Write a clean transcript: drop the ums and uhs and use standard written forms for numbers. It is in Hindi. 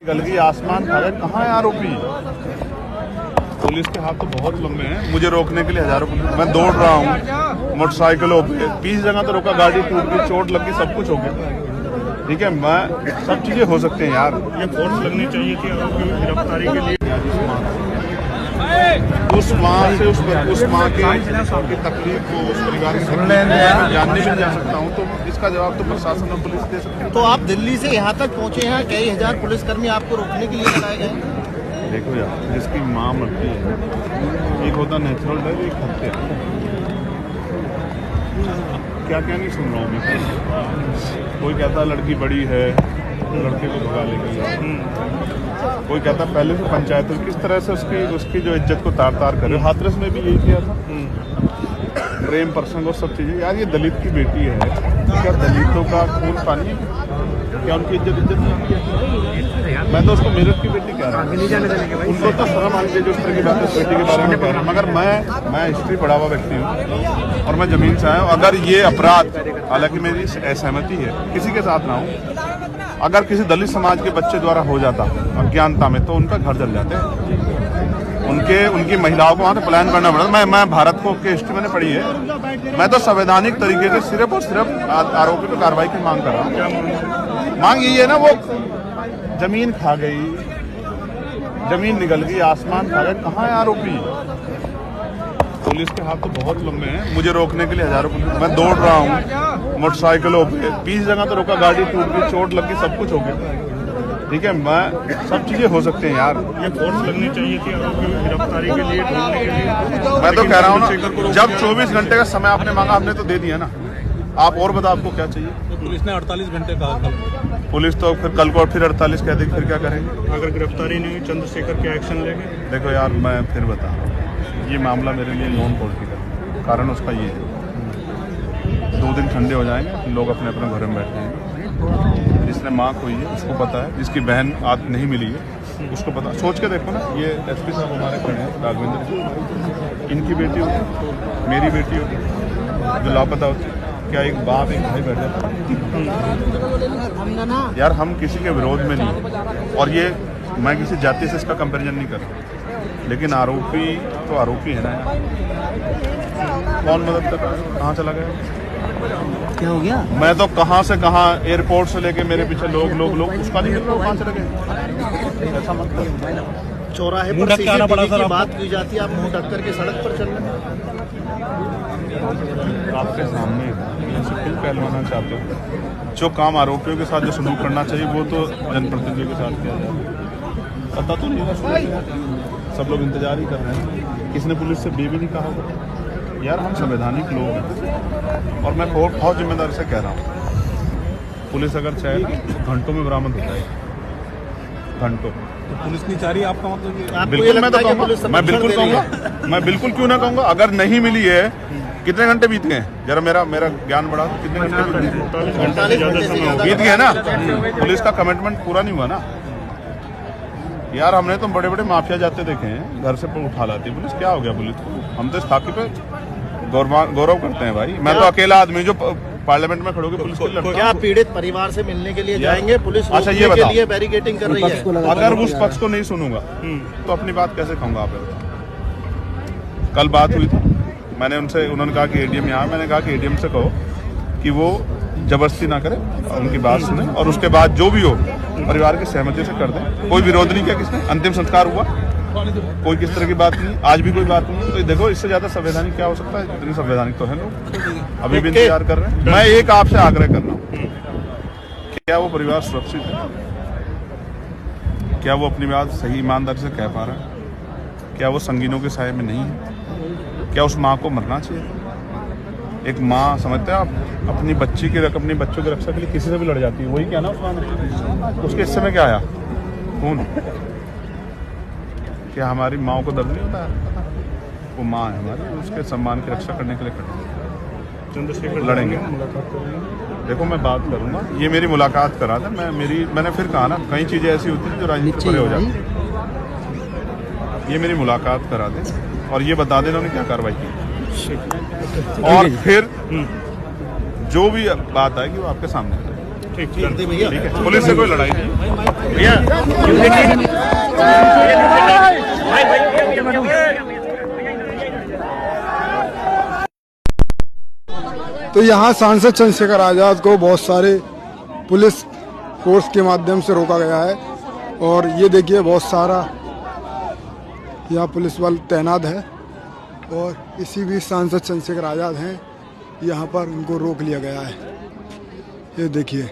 गल गई आसमान खा गए। कहाँ है आरोपी? पुलिस के हाथ तो बहुत लंबे हैं। मुझे रोकने के लिए हजारों पुलिस, मैं दौड़ रहा हूँ मोटरसाइकिलों पे, 20 जगह तो रोका, गाड़ी टूट गई, चोट लग गई, सब कुछ हो गया। ठीक है, मैं सब चीजें हो सकते हैं यार। ये फोर्स लगनी चाहिए थी आरोपी की गिरफ्तारी के लिए। उस माँ से उस माँ की तकलीफ को, उस परिवार की जानने भी जा सकता हूँ, तो इसका जवाब तो प्रशासन और पुलिस दे सकते हैं। तो आप दिल्ली से यहाँ तक पहुँचे हैं, कई हजार पुलिसकर्मी आपको रोकने के लिए लगाए गए। देखो यार, जिसकी माँ मरती है, एक होता नेचुरल डेथ, एक हत्या। क्या क्या नहीं सुन रहा हूँ मैं। कोई कहता लड़की बड़ी है, लड़के को भगा लेके जाओ। कोई कहता पहले से पंचायत किस तरह से उसकी जो इज्जत को तार तार करे। हाथरस में भी यही किया था, प्रेम प्रसंग और सब चीजें। यार ये दलित की बेटी है, क्या दलितों का खून पानी, क्या उनकी इज्जत नहीं? मैं तो उसको मेरठ की बेटी कह रहा हूँ। उनको तो शर्म आनी चाहिए जो उस तरह की बात बेटी के बारे में कह रहा हूँ। मगर मैं हिस्ट्री पढ़ा हुआ व्यक्ति हूँ और मैं जमीन से आया हूँ। अगर ये अपराध, हालांकि मेरी असहमति है, किसी के साथ ना हो, अगर किसी दलित समाज के बच्चे द्वारा हो जाता अज्ञानता में, तो उनका घर जल जाते। उनकी महिलाओं को वहाँ से पलायन करना पड़ता। मैं भारत को की हिस्ट्री मैंने पढ़ी है। मैं तो संवैधानिक तरीके से सिर्फ और सिर्फ आरोपी पर कार्रवाई की मांग कर रहा हूँ। मांग यही है ना, वो जमीन खा गई, जमीन निगल गई, आसमान खा गए। कहाँ है आरोपी? पुलिस के हाथ तो बहुत लंबे हैं। मुझे रोकने के लिए हजारों पुलिस, मैं दौड़ रहा हूँ मोटरसाइकिलों पे, 20 जगह तो रोका, गाड़ी टूट गई, चोट लग गई, सब कुछ हो गया। ठीक है, मैं सब चीजें हो सकते हैं यार। ये फोर्स लगनी चाहिए थी आरोपी की गिरफ्तारी के लिए, ढूंढने के लिए। मैं तो कह रहा हूँ ना, जब 24 घंटे का समय आपने मांगा, हमने तो दे दिया ना। आप और बताओ आपको क्या चाहिए? पुलिस ने 48 घंटे कहा था। पुलिस तो फिर कल को फिर 48 कह देगी, फिर क्या करेंगे? अगर गिरफ्तारी नहीं हुई, चंद्रशेखर के एक्शन लेंगे। देखो यार, मैं फिर बता रहा हूँ, ये मामला मेरे लिए नॉन पॉलिटिकल है। कारण उसका ये है, 2 दिन ठंडे हो जाएंगे, लोग अपने अपने घर में बैठ जाएंगे। जिसने माँ खोई है उसको पता है, जिसकी बहन आज नहीं मिली है उसको पता। सोच के देखो ना, ये एसपी साहब हमारे खड़े हैं, राघवेंद्र जी, इनकी बेटी होती, मेरी बेटी होती जो लापता होती, क्या एक बाप एक भाई बैठ जाता? यार हम किसी के विरोध में नहीं, और ये मैं किसी जाति से इसका कंपैरिजन नहीं कर रहा, लेकिन आरोपी तो आरोपी है ना। कौन मदद कर रहा है? कहाँ चला गया? क्या हो गया? मैं तो कहाँ से कहाँ, एयरपोर्ट से लेके मेरे पीछे लोग उसका नहीं मिल रहा, कहाँ चले गए? ऐसा मत करो। चौराहे पर सीसीटीवी की बात की जाती है, आप मुंह ढक करके सड़क पर चल रहे हैं। आपके सामने क्यों कहलवाना चाहते हो? जो काम आरोपियों के साथ जो सलूक करना चाहिए, वो तो जनप्रतिनिधियों के साथ किया जाए। पता तो नहीं है, सब लोग इंतजार ही कर रहे हैं। किसने पुलिस से भी नहीं कहा होगा? यार हम संवैधानिक लोग हैं, और मैं बहुत जिम्मेदारी से कह रहा हूँ, पुलिस अगर चाहे ना तो घंटों में बरामद हो जाएगी, घंटों। तो पुलिस नहीं चाह रही, आपका मतलब ये? बिल्कुल, मैं तो कहूँगा, मैं बिल्कुल कहूँगा, मैं बिल्कुल क्यों ना कहूँगा। अगर नहीं मिली है, कितने घंटे बीत गए? जरा मेरा ज्ञान बढ़ा, कितने घंटे बीत गए ना? पुलिस का कमिटमेंट पूरा नहीं हुआ ना यार। हमने तो बड़े बड़े माफिया जाते देखे हैं, घर से उठा लाती पुलिस। क्या हो गया पुलिस को? हम तो इस खाकी पे गौरव करते हैं भाई। मैं तो अकेला आदमी जो पार्लियामेंट में खड़े होकर पुलिस को लड़ता। क्या पीड़ित परिवार से मिलने के लिए जाएंगे? पुलिस अच्छा ये के लिए बैरिकेडिंग कर रही है। अगर उस पक्ष को नहीं सुनूंगा तो अपनी बात कैसे कहूँगा? आप कल बात हुई थी, मैंने उनसे, उन्होंने कहा कि एडीएम यहाँ, मैंने कहा कि एडीएम से कहो कि वो जबरदस्ती ना करे, उनकी बात सुने, और उसके बाद जो भी हो परिवार की सहमति से कर दें। कोई विरोध नहीं किया किसने, अंतिम संस्कार हुआ, कोई किस तरह की बात नहीं, आज भी कोई बात नहीं। तो देखो, इससे ज्यादा संवैधानिक क्या हो सकता है? इतनी संवैधानिक तो है लोग, अभी भी इंतजार कर रहे हैं। मैं एक आपसे आग्रह कर रहा हूँ, क्या वो परिवार सुरक्षित है? क्या वो अपनी बात सही ईमानदारी से कह पा रहा है? क्या वो संगीनों के साये में नहीं है? क्या उस माँ को मरना चाहिए? एक माँ, समझते हैं आप, अपनी बच्चों की रक्षा के लिए किसी से भी लड़ जाती है। वही क्या ना उस माँ ने, उसके हिस्से में क्या आया? खून। क्या हमारी माँ को दर्द नहीं होता है? वो माँ है हमारी, उसके सम्मान की रक्षा करने के लिए खड़े चंद्रशेखर लड़ेंगे। देखो मैं बात करूंगा, ये मेरी मुलाकात करा था। मैंने फिर कहा ना, कई चीजें ऐसी होती हैं जो राजनीति से परे हो जाती है। ये मेरी मुलाकात करा दे और ये बता देना उन्होंने क्या कार्रवाई की, और फिर जो भी बात आएगी वो आपके सामने। ठीक भैया ठीक है, पुलिस से कोई लड़ाई नहीं। भैया तो यहाँ सांसद चंद्रशेखर आज़ाद को बहुत सारे पुलिस फोर्स के माध्यम से रोका गया है और ये देखिए बहुत सारा यहाँ पुलिस बल तैनात है और इसी बीच सांसद चंद्रशेखर आज़ाद हैं, यहाँ पर उनको रोक लिया गया है। ये देखिए।